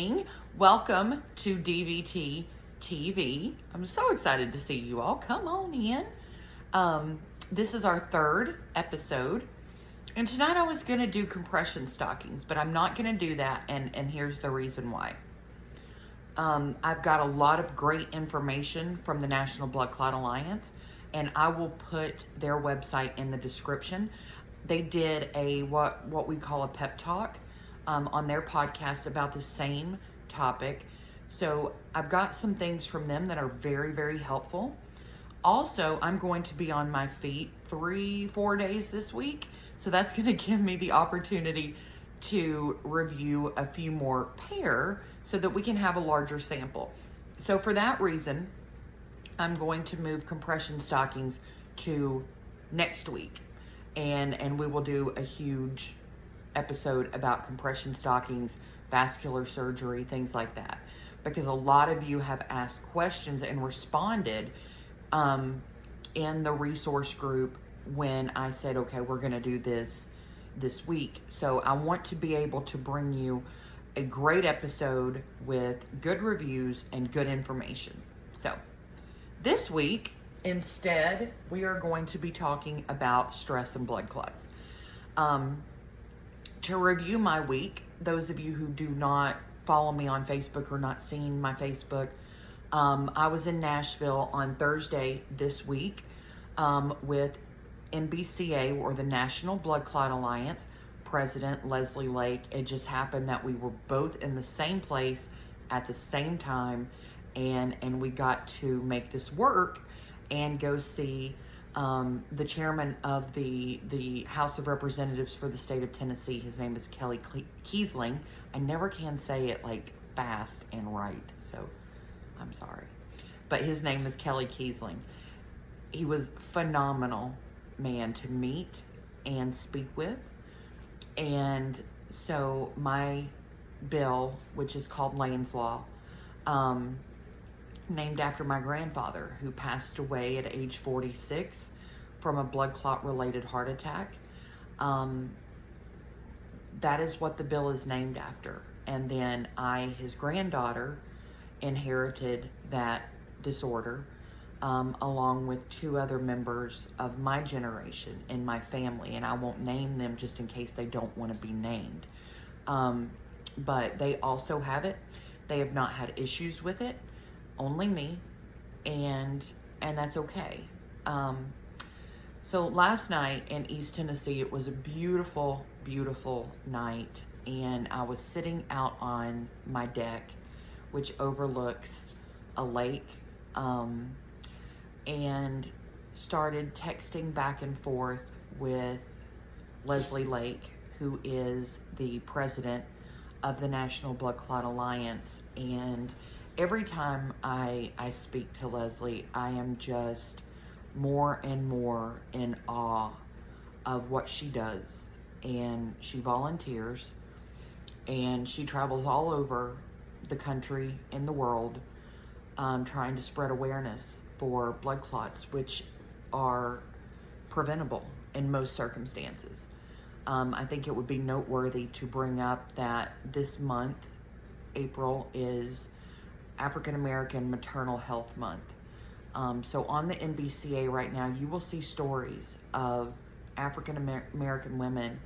morning. Welcome to DVT TV. I'm so excited to see you all. Come on in. This is our third episode. And tonight I was going to do compression stockings, but I'm not going to do that. And here's the reason why. I've got a lot of great information from the National Blood Clot Alliance, and I will put their website in the description. They did a what we call a pep talk on their podcast about the same topic. So I've got some things from them that are very, very helpful. Also, I'm going to be on my feet 3-4 days this week. So that's going to give me the opportunity to review a few more pair so that we can have a larger sample. So for that reason, I'm going to move compression stockings to next week. And we will do a huge episode about compression stockings, vascular surgery, things like that. Because a lot of you have asked questions and responded in the resource group when I said, okay, we're going to do this week. So I want to be able to bring you a great episode with good reviews and good information. So this week, instead, we are going to be talking about stress and blood clots. To review my week, those of you who do not follow me on Facebook or not seen my Facebook, I was in Nashville on Thursday this week with NBCA, or the National Blood Clot Alliance, President Leslie Lake. It just happened that we were both in the same place at the same time, and we got to make this work and go see the chairman of the House of Representatives for the state of Tennessee. His name is Kelly Kiesling. I never can say it like fast and right, so I'm sorry. But his name is Kelly Kiesling. He was phenomenal man to meet and speak with. And so my bill, which is called Lane's Law, named after my grandfather, who passed away at age 46 from a blood clot related heart attack. That is what the bill is named after. And then I, his granddaughter, inherited that disorder, along with 2 other members of my generation in my family. And I won't name them just in case they don't want to be named. But they also have it. They have not had issues with it. Only me, and that's okay. So last night in East Tennessee, it was a beautiful, beautiful night, and I was sitting out on my deck, which overlooks a lake, and started texting back and forth with Leslie Lake, who is the president of the National Blood Clot Alliance. And every time I speak to Leslie, I am just more and more in awe of what she does. And she volunteers, and she travels all over the country and the world, trying to spread awareness for blood clots, which are preventable in most circumstances. I think it would be noteworthy to bring up that this month, April, is African American Maternal Health Month. So on the NBCA right now, you will see stories of African American women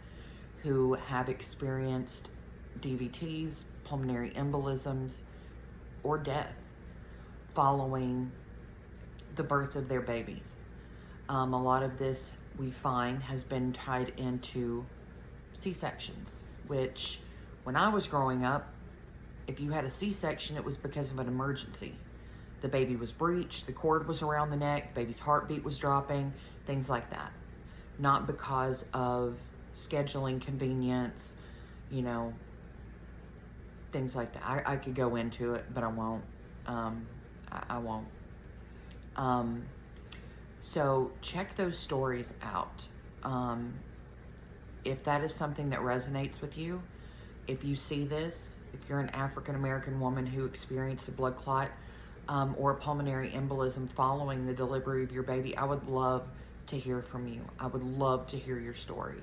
who have experienced DVTs, pulmonary embolisms, or death following the birth of their babies. A lot of this, we find, has been tied into C-sections, which when I was growing up, if you had a C-section, it was because of an emergency. The baby was breached, the cord was around the neck, the baby's heartbeat was dropping, things like that. Not because of scheduling convenience, things like that. I could go into it, but I won't. I won't. So check those stories out. If that is something that resonates with you, if you see this, if you're an African American woman who experienced a blood clot or a pulmonary embolism following the delivery of your baby, I would love to hear from you. I would love to hear your story.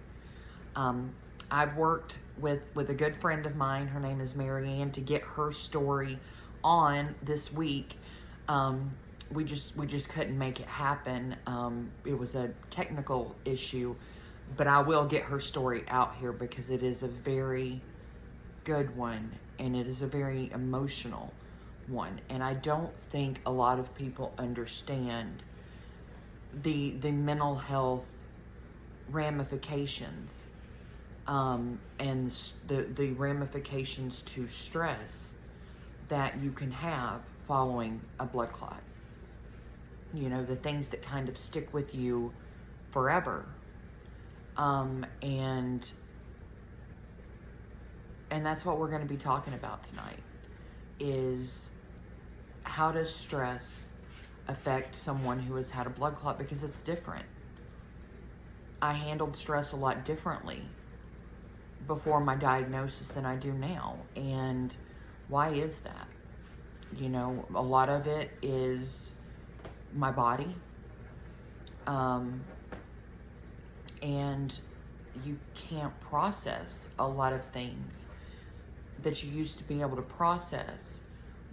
I've worked with a good friend of mine. Her name is Marianne, to get her story on this week. We just couldn't make it happen. It was a technical issue, but I will get her story out here because it is a very good one, and it is a very emotional one. And I don't think a lot of people understand the mental health ramifications, and the ramifications to stress that you can have following a blood clot. You know, the things that kind of stick with you forever. And that's what we're going to be talking about tonight, is how does stress affect someone who has had a blood clot, because it's different. I handled stress a lot differently before my diagnosis than I do now. And why is that? You know, a lot of it is my body. And you can't process a lot of things that you used to be able to process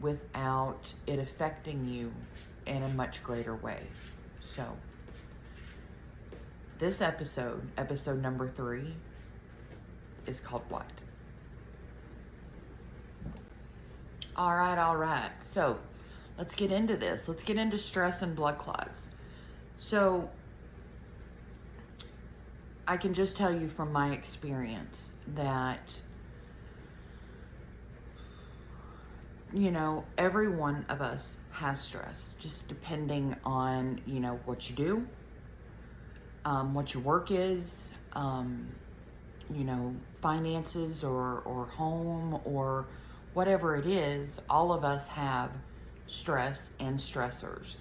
without it affecting you in a much greater way. So, this episode number 3, is called What? All right. So, let's get into this. Let's get into stress and blood clots. So, I can just tell you from my experience that, you know, every one of us has stress, just depending on, you know, what you do, what your work is, you know, finances or home or whatever it is. All of us have stress and stressors.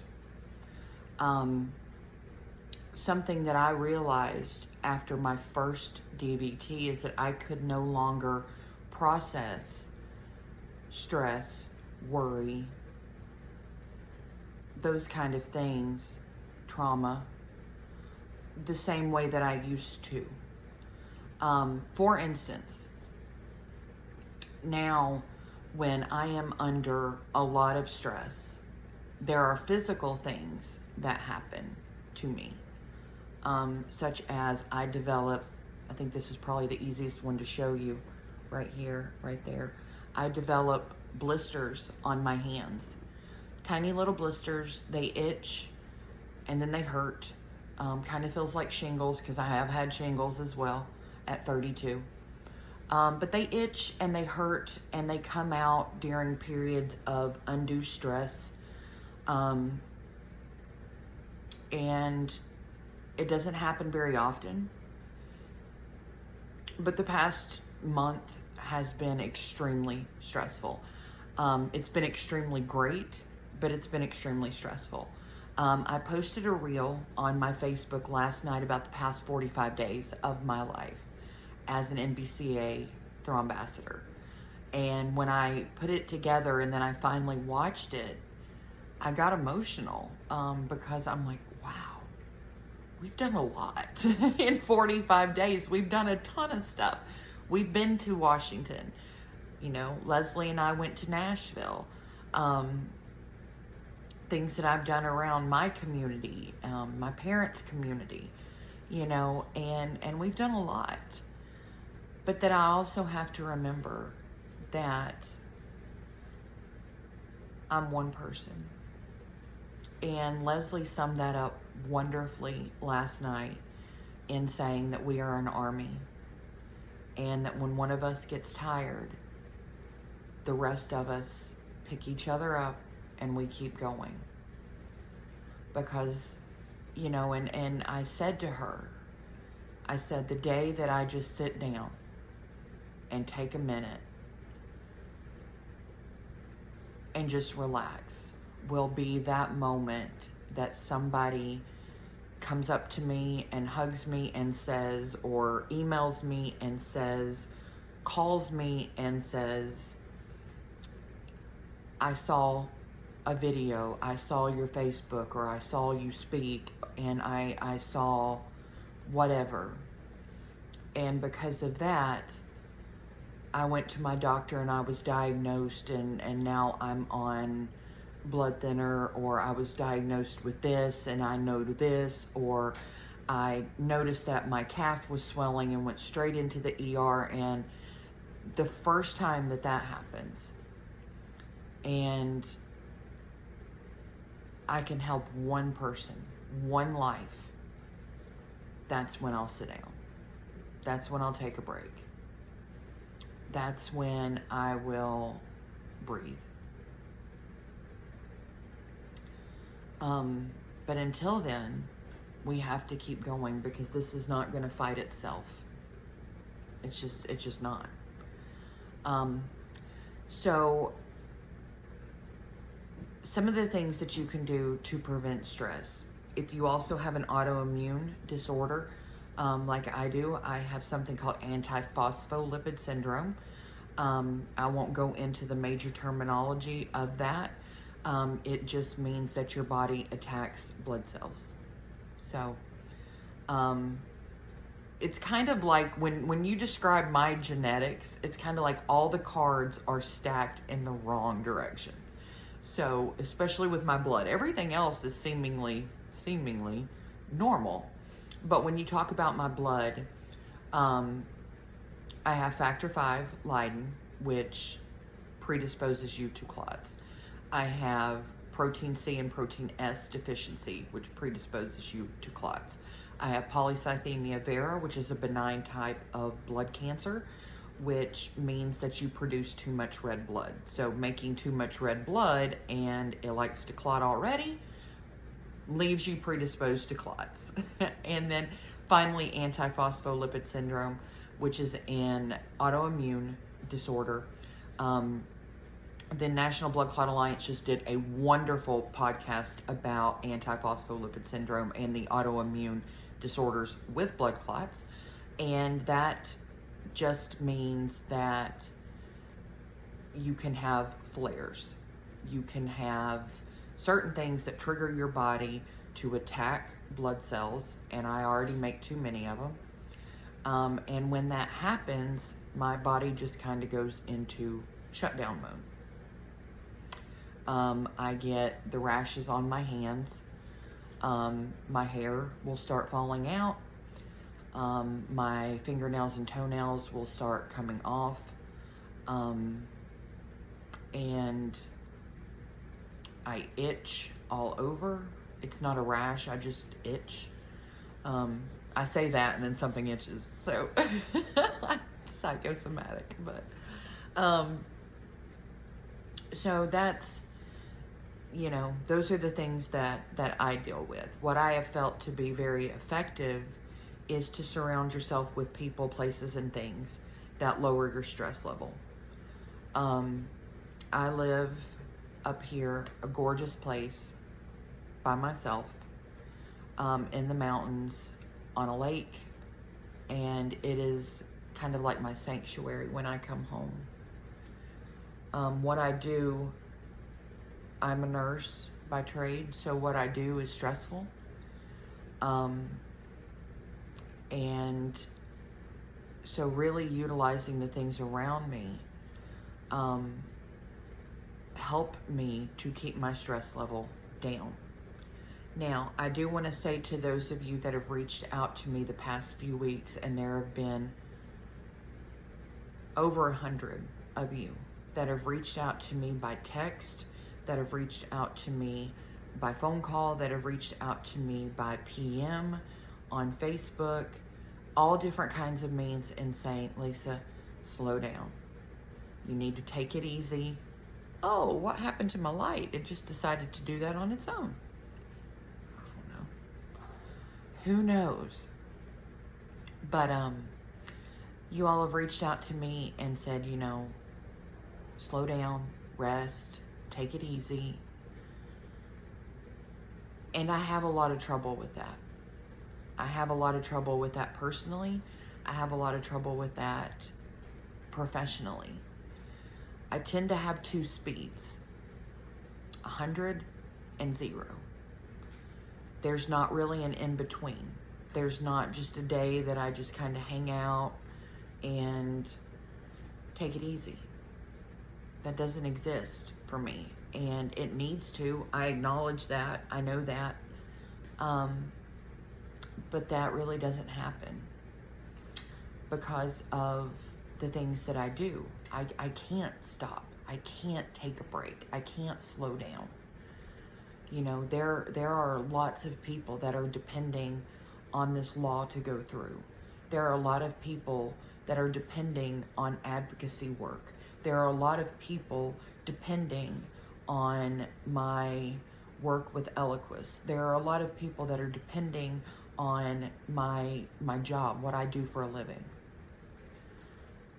Something that I realized after my first DVT is that I could no longer process stress, worry, those kind of things, trauma, the same way that I used to. For instance, now when I am under a lot of stress, there are physical things that happen to me, such as I develop, I think this is probably the easiest one to show you, right here, right there. I develop blisters on my hands. Tiny little blisters. They itch and then they hurt. Kind of feels like shingles, because I have had shingles as well at 32. But they itch and they hurt, and they come out during periods of undue stress. And it doesn't happen very often. But the past month has been extremely stressful. It's been extremely great, but it's been extremely stressful. I posted a reel on my Facebook last night about the past 45 days of my life as an NBCA thromboambassador. And when I put it together and then I finally watched it, I got emotional, because I'm like, wow, we've done a lot in 45 days. We've done a ton of stuff. We've been to Washington. You know, Leslie and I went to Nashville. Things that I've done around my community, my parents' community, you know, and we've done a lot. But that I also have to remember that I'm one person. And Leslie summed that up wonderfully last night in saying that we are an army, and that when one of us gets tired, the rest of us pick each other up and we keep going. Because, you know, and I said to her, I said, the day that I just sit down and take a minute and just relax will be that moment that somebody comes up to me and hugs me and says, or emails me and says, calls me and says, I saw a video, I saw your Facebook, or I saw you speak, and I saw whatever. And because of that, I went to my doctor and I was diagnosed, and now I'm on blood thinner, or I was diagnosed with this and I know this, or I noticed that my calf was swelling and went straight into the ER. And the first time that happens and I can help one person, one life, that's when I'll sit down. That's when I'll take a break. That's when I will breathe. But until then, we have to keep going, because this is not going to fight itself. It's just not. So some of the things that you can do to prevent stress. If you also have an autoimmune disorder, like I do, I have something called antiphospholipid syndrome. I won't go into the major terminology of that. It just means that your body attacks blood cells. So, it's kind of like when you describe my genetics, it's kind of like all the cards are stacked in the wrong direction. So, especially with my blood, everything else is seemingly normal. But when you talk about my blood, I have factor V Leiden, which predisposes you to clots. I have protein C and protein S deficiency, which predisposes you to clots. I have polycythemia vera, which is a benign type of blood cancer, which means that you produce too much red blood. So making too much red blood, and it likes to clot already, leaves you predisposed to clots. And then finally, antiphospholipid syndrome, which is an autoimmune disorder. The National Blood Clot Alliance just did a wonderful podcast about antiphospholipid syndrome and the autoimmune disorders with blood clots. And that just means that you can have flares. You can have certain things that trigger your body to attack blood cells, and I already make too many of them. And when that happens, my body just kind of goes into shutdown mode. I get the rashes on my hands. My hair will start falling out. My fingernails and toenails will start coming off. And I itch all over. It's not a rash, I just itch. I say that and then something itches. So, psychosomatic. But, so that's, those are the things that I deal with. What I have felt to be very effective is to surround yourself with people, places, and things that lower your stress level. I live up here, a gorgeous place, by myself, in the mountains, on a lake, and it is kind of like my sanctuary when I come home. What I do, I'm a nurse by trade, so what I do is stressful. And so really utilizing the things around me help me to keep my stress level down. Now, I do want to say to those of you that have reached out to me the past few weeks, and there have been over 100 of you that have reached out to me by text, that have reached out to me by phone call, that have reached out to me by PM, on Facebook, all different kinds of means, and saying, Lisa, slow down. You need to take it easy. Oh, what happened to my light? It just decided to do that on its own. I don't know. Who knows? But you all have reached out to me and said, slow down, rest, take it easy. And I have a lot of trouble with that. I have a lot of trouble with that personally. I have a lot of trouble with that professionally. I tend to have two speeds, 100 and 0. There's not really an in-between. there's not just a day that I just kind of hang out and take it easy. That doesn't exist for me, and it needs to. I acknowledge that. I know that. But that really doesn't happen because of the things that I do. I can't stop. I can't take a break. I can't slow down. You know, there are lots of people that are depending on this law to go through. There are a lot of people that are depending on advocacy work. There are a lot of people depending on my work with Eloquist. There are a lot of people that are depending on my job, what I do for a living.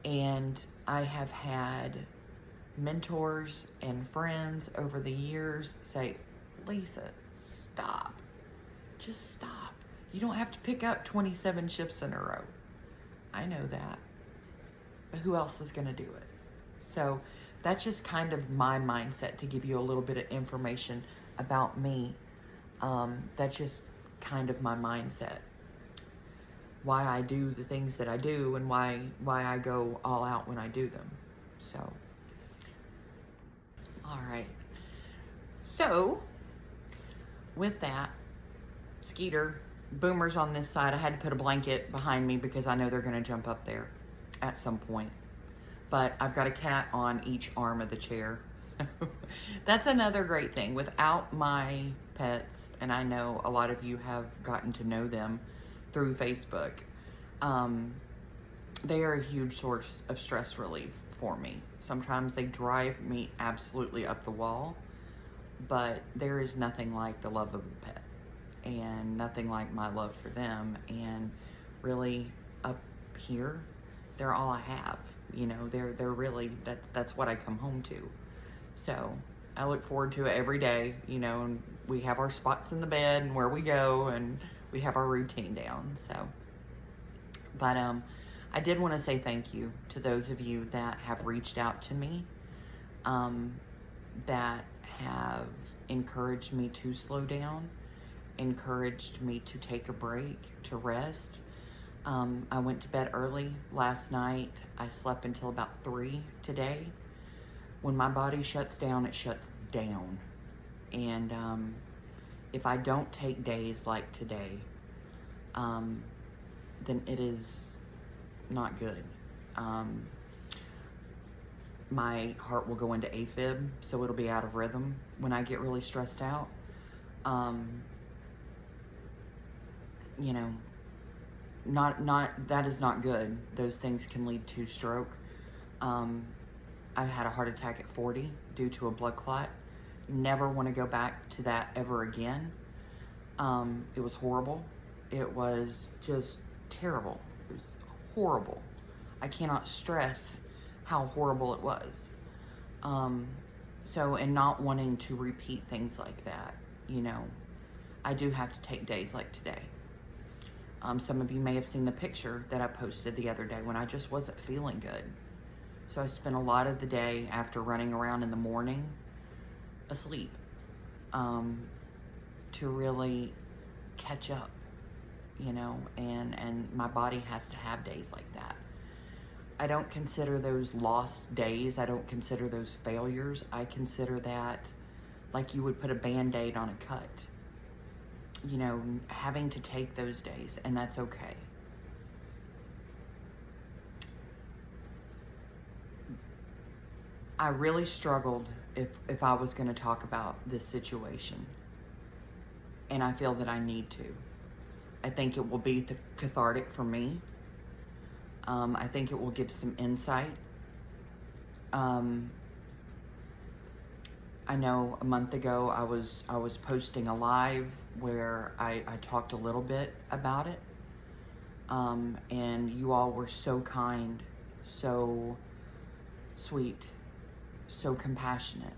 And I have had mentors and friends over the years say, Lisa, stop. Just stop. You don't have to pick up 27 shifts in a row. I know that. But who else is going to do it? So that's just kind of my mindset, to give you a little bit of information about me. That's just kind of my mindset. Why I do the things that I do, and why I go all out when I do them. So, all right. So, with that, Skeeter, Boomer's on this side. I had to put a blanket behind me because I know they're going to jump up there at some point. But I've got a cat on each arm of the chair. That's another great thing. Without my pets, and I know a lot of you have gotten to know them through Facebook, they are a huge source of stress relief for me. Sometimes they drive me absolutely up the wall, but there is nothing like the love of a pet, and nothing like my love for them. And really, up here, they're all I have. You know, they're really, that's what I come home to. So I look forward to it every day, you know, and we have our spots in the bed and where we go, and we have our routine down. So, but I did want to say thank you to those of you that have reached out to me, that have encouraged me to slow down, encouraged me to take a break, to rest. I went to bed early last night. I slept until about 3 today. When my body shuts down, it shuts down. And if I don't take days like today, then it is not good. My heart will go into AFib, so it'll be out of rhythm when I get really stressed out. You know, that is not good. Those things can lead to stroke. I had a heart attack at 40 due to a blood clot. Never want to go back to that ever again. It was horrible. It was just terrible. It was horrible. I cannot stress how horrible it was. So, and not wanting to repeat things like that, you know, I do have to take days like today. Some of you may have seen the picture that I posted the other day when I just wasn't feeling good. So I spent a lot of the day after running around in the morning asleep, to really catch up, you know, and my body has to have days like that. I don't consider those lost days. I don't consider those failures. I consider that like you would put a Band-Aid on a cut. You know, having to take those days, and that's okay. I really struggled if I was going to talk about this situation, and I feel that I need to. I think it will be cathartic for me. I think it will give some insight. I know a month ago I was posting a live where I talked a little bit about it, and you all were so kind, so sweet, so compassionate.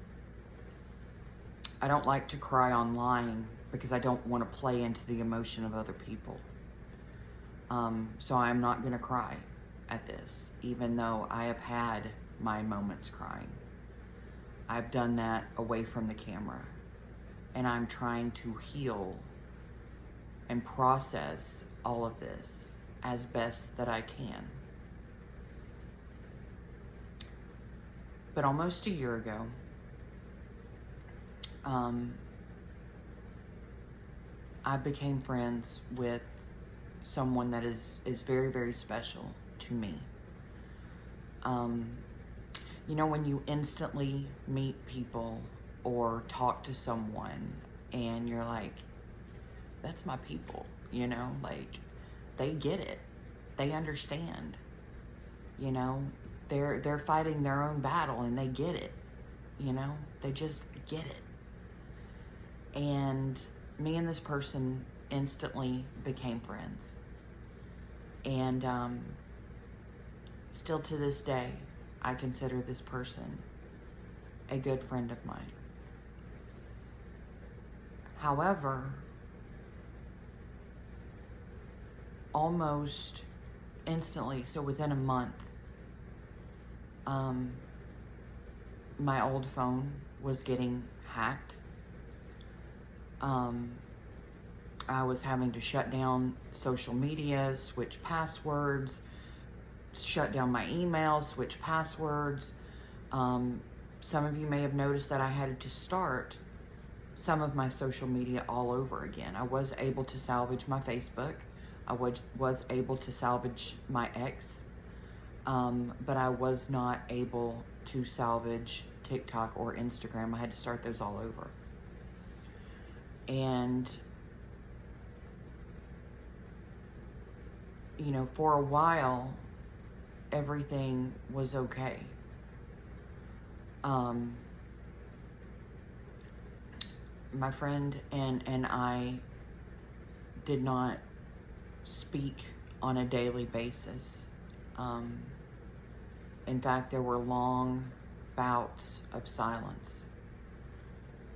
I don't like to cry online because I don't want to play into the emotion of other people. So I'm not going to cry at this, even though I have had my moments crying. I've done that away from the camera, and I'm trying to heal and process all of this as best that I can. But almost a year ago, I became friends with someone that is very, very special to me. You know, when you instantly meet people or talk to someone and you're like, that's my people, you know, like they get it. They understand, you know, they're fighting their own battle and they get it, you know, they just get it. And me and this person instantly became friends. And still to this day, I consider this person a good friend of mine. However, almost instantly, so within a month, my old phone was getting hacked. I was having to shut down social media, switch passwords, shut down my email, switch passwords. Some of you may have noticed that I had to start some of my social media all over again. I was able to salvage my Facebook. I was able to salvage my ex, but I was not able to salvage TikTok or Instagram. I had to start those all over. And, you know, for a while, everything was okay. My friend and I did not speak on a daily basis. In fact, there were long bouts of silence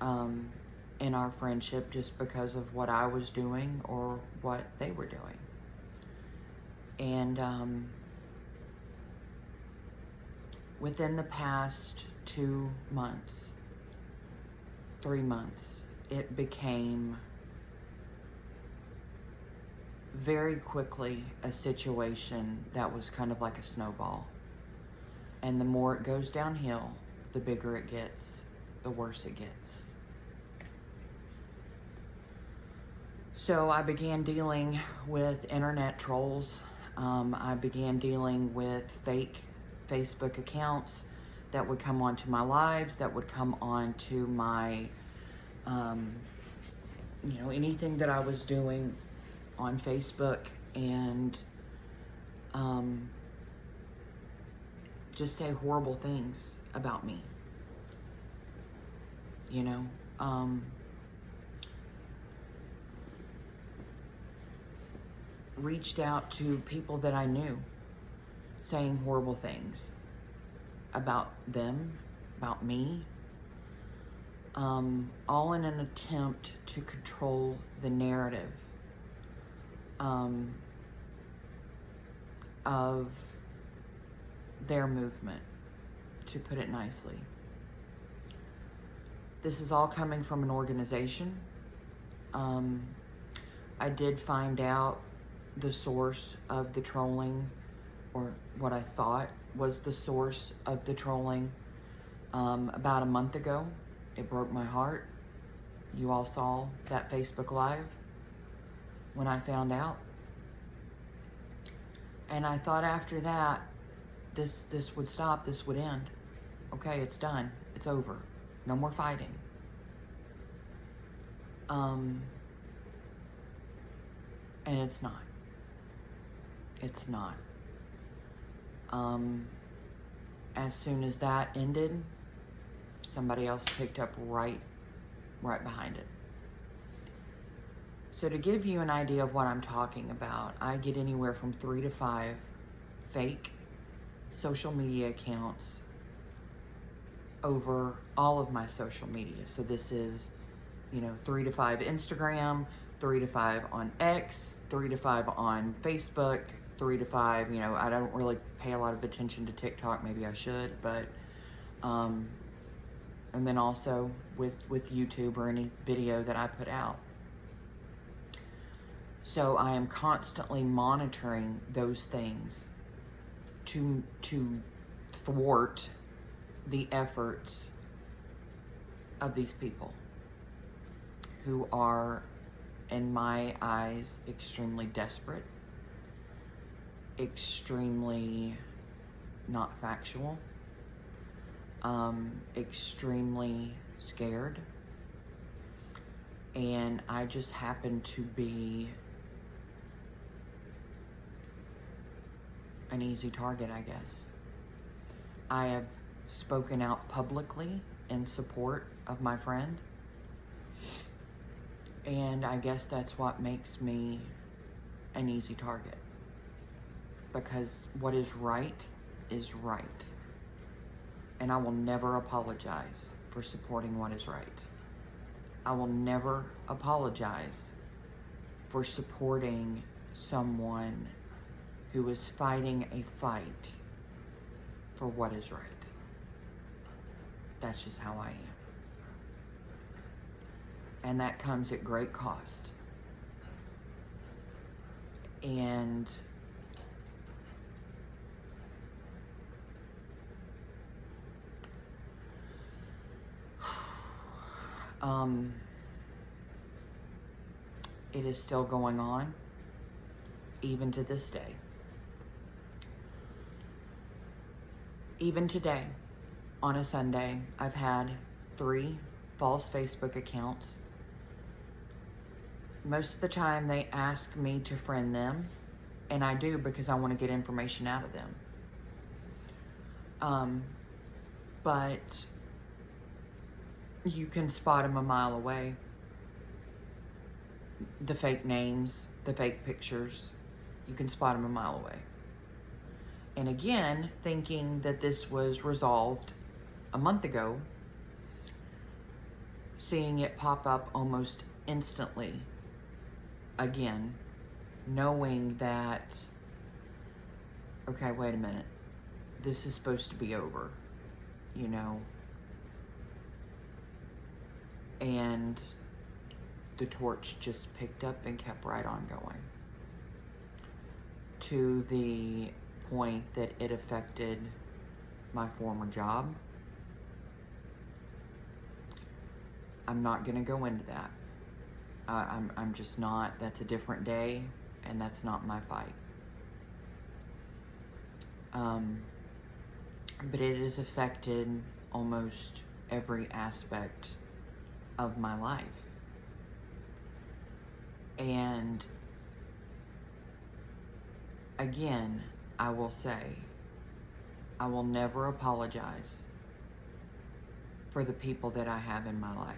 in our friendship just because of what I was doing or what they were doing. And within the past 2 months, 3 months, it became very quickly a situation that was kind of like a snowball. And the more it goes downhill, the bigger it gets, the worse it gets. So I began dealing with internet trolls. I began dealing with fake Facebook accounts that would come onto my lives, that would come onto my, you know, anything that I was doing on Facebook, and just say horrible things about me, you know. Reached out to people that I knew, saying horrible things about them, about me, all in an attempt to control the narrative of their movement, to put it nicely. This is all coming from an organization. I did find out the source of the trolling, or what I thought was the source of the trolling, about a month ago. It broke my heart. You all saw that Facebook Live when I found out. And I thought after that, this would stop, this would end. Okay, it's done, it's over. No more fighting. And it's not. It's not. As soon as that ended, somebody else picked up right behind it. So to give you an idea of what I'm talking about, I get anywhere from 3 to 5 fake social media accounts over all of my social media. So this is, you know, 3 to 5 Instagram, 3 to 5 on X, 3 to 5 on Facebook, 3 to 5, you know, I don't really pay a lot of attention to TikTok, maybe I should, but, and then also with YouTube or any video that I put out. So I am constantly monitoring those things to thwart the efforts of these people who are, in my eyes, extremely desperate, extremely not factual, extremely scared, and I just happen to be an easy target, I guess. I have spoken out publicly in support of my friend, and I guess that's what makes me an easy target, because what is right, and I will never apologize for supporting what is right. I will never apologize for supporting someone who is fighting a fight for what is right. That's just how I am. And that comes at great cost. And it is still going on, even to this day. Even today, on a Sunday, I've had 3 false Facebook accounts. Most of the time they ask me to friend them, and I do because I want to get information out of them. But you can spot them a mile away. The fake names, the fake pictures, you can spot them a mile away. And again, thinking that this was resolved a month ago, seeing it pop up almost instantly again, knowing that, okay, wait a minute, this is supposed to be over, you know, and the torch just picked up and kept right on going, to the point that it affected my former job. I'm not gonna go into that. I'm just not. That's a different day, and that's not my fight. But it has affected almost every aspect of my life. And again, I will say, I will never apologize for the people that I have in my life.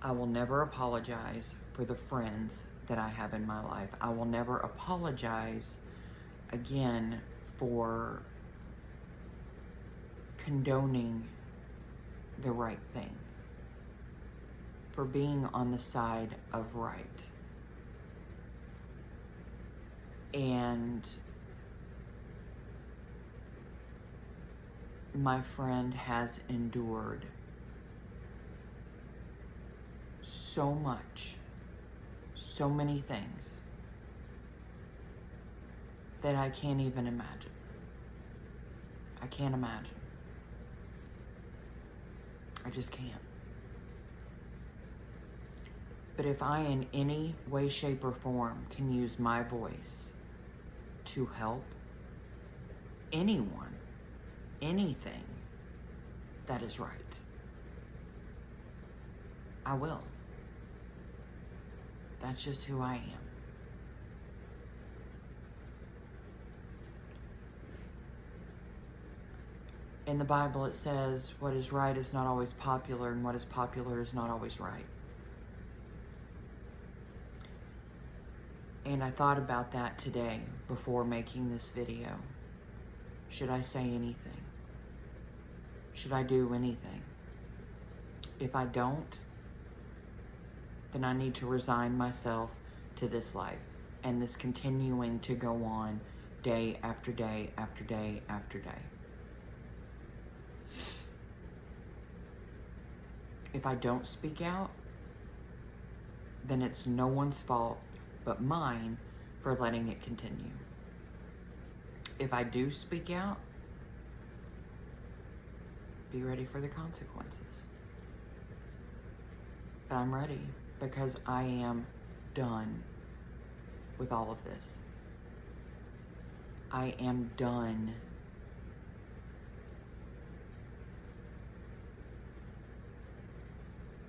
I will never apologize for the friends that I have in my life. I will never apologize again for condoning the right thing, for being on the side of right. And my friend has endured so much, so many things that I can't even imagine. I can't imagine. I just can't. But if I, in any way, shape, or form, can use my voice to help anyone, anything that is right, I will. That's just who I am. In the Bible, it says, what is right is not always popular, and what is popular is not always right. And I thought about that today before making this video. Should I say anything? Should I do anything? If I don't, then I need to resign myself to this life and this continuing to go on day after day after day after day. If I don't speak out, then it's no one's fault but mine for letting it continue. If I do speak out, be ready for the consequences. But I'm ready because I am done with all of this. I am done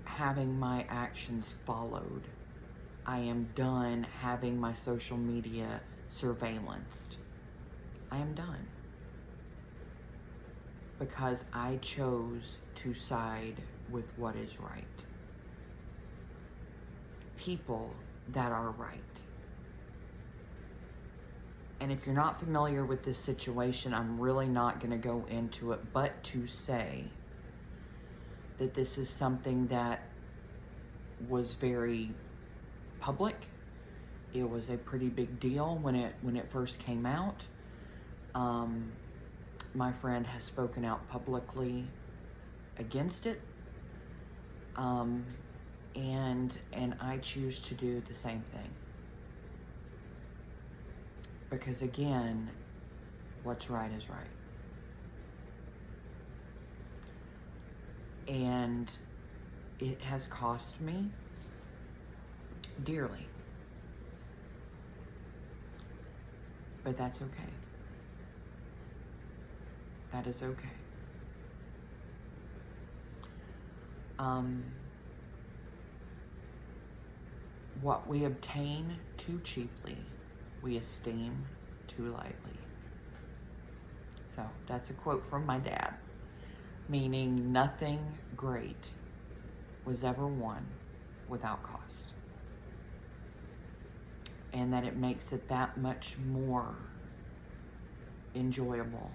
having my actions followed. I am done having my social media surveillanced. I am done. Because I chose to side with what is right. People that are right. And if you're not familiar with this situation, I'm really not going to go into it, but to say that this is something that was very public. It was a pretty big deal when it first came out. My friend has spoken out publicly against it. And I choose to do the same thing. Because again, what's right is right. And it has cost me dearly. But that's okay. That is okay. What we obtain too cheaply, we esteem too lightly. So that's a quote from my dad, meaning nothing great was ever won without cost. And that it makes it that much more enjoyable,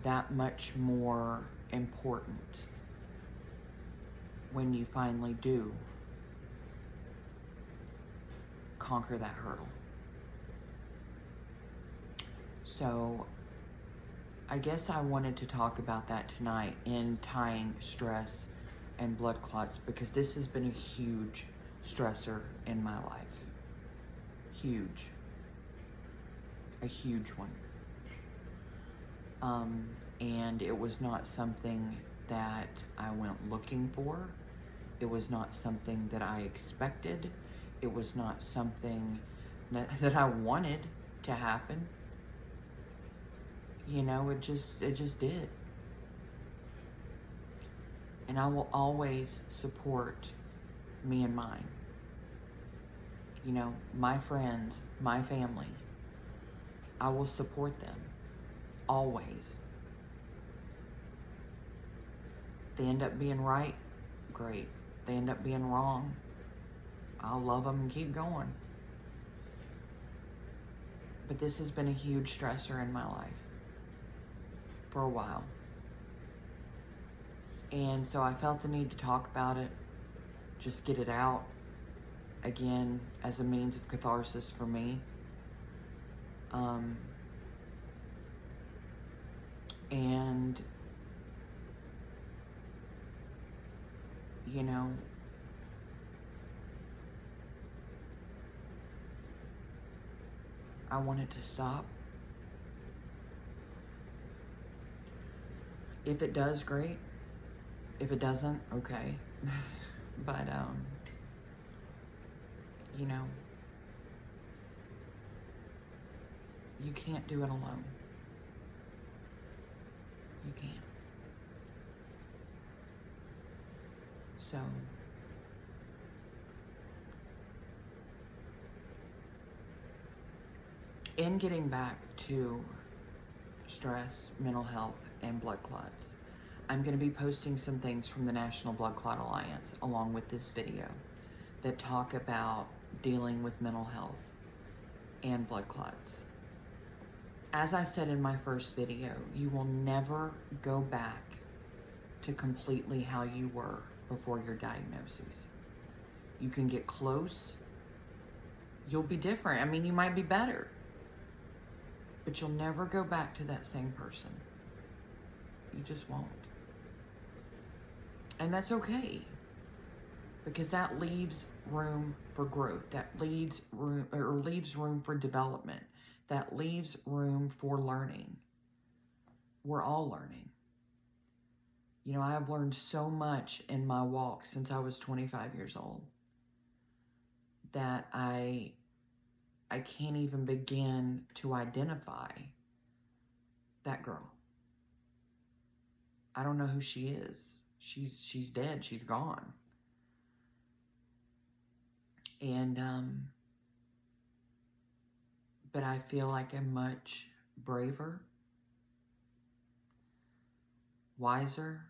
that much more important when you finally do conquer that hurdle. So I guess I wanted to talk about that tonight in tying stress and blood clots, because this has been a huge stressor in my life. Huge. A huge one. And it was not something that I went looking for. It was not something that I expected. It was not something that I wanted to happen. You know, it just did. And I will always support me and mine. You know, my friends, my family. I will support them. Always. They end up being right, great. They end up being wrong, I'll love them and keep going. But this has been a huge stressor in my life for a while. And so I felt the need to talk about it, just get it out, again, as a means of catharsis for me. And, you know, I want it to stop. If it does, great. If it doesn't, okay. But, you know, you can't do it alone. You can't. So, in getting back to stress, mental health, and blood clots, I'm going to be posting some things from the National Blood Clot Alliance along with this video that talk about dealing with mental health and blood clots. As I said in my first video, you will never go back to completely how you were before your diagnosis. You can get close. You'll be different. I mean, you might be better, but you'll never go back to that same person. You just won't. And that's okay. because that leaves room for growth. That leaves room for development. That leaves room for learning. We're all learning. You know, I have learned so much in my walk since I was 25 years old that I can't even begin to identify that girl. I don't know who she is. She's dead. She's gone. And but I feel like I'm much braver, wiser,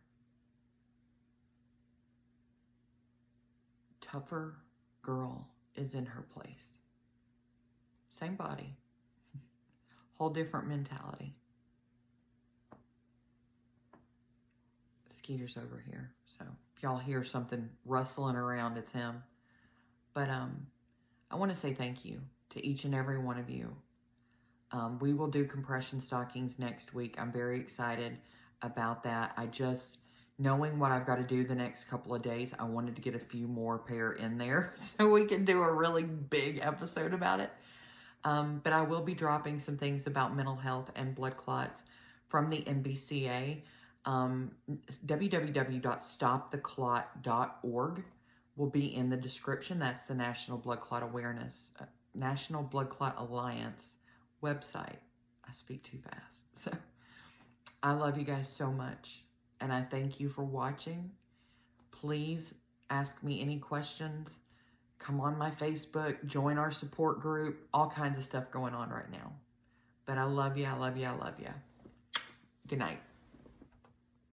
tougher girl is in her place. Same body, whole different mentality. Skeeter's over here, so if y'all hear something rustling around, it's him. But I want to say thank you to each and every one of you. We will do compression stockings next week. I'm very excited about that. Knowing what I've got to do the next couple of days, I wanted to get a few more pair in there so we can do a really big episode about it. But I will be dropping some things about mental health and blood clots from the NBCA. www.stoptheclot.org will be in the description. That's the National Blood Clot National Blood Clot Alliance website. I speak too fast. So I love you guys so much, and I thank you for watching. Please ask me any questions. Come on my Facebook, join our support group, all kinds of stuff going on right now. But I love you, I love you, I love you. Good night.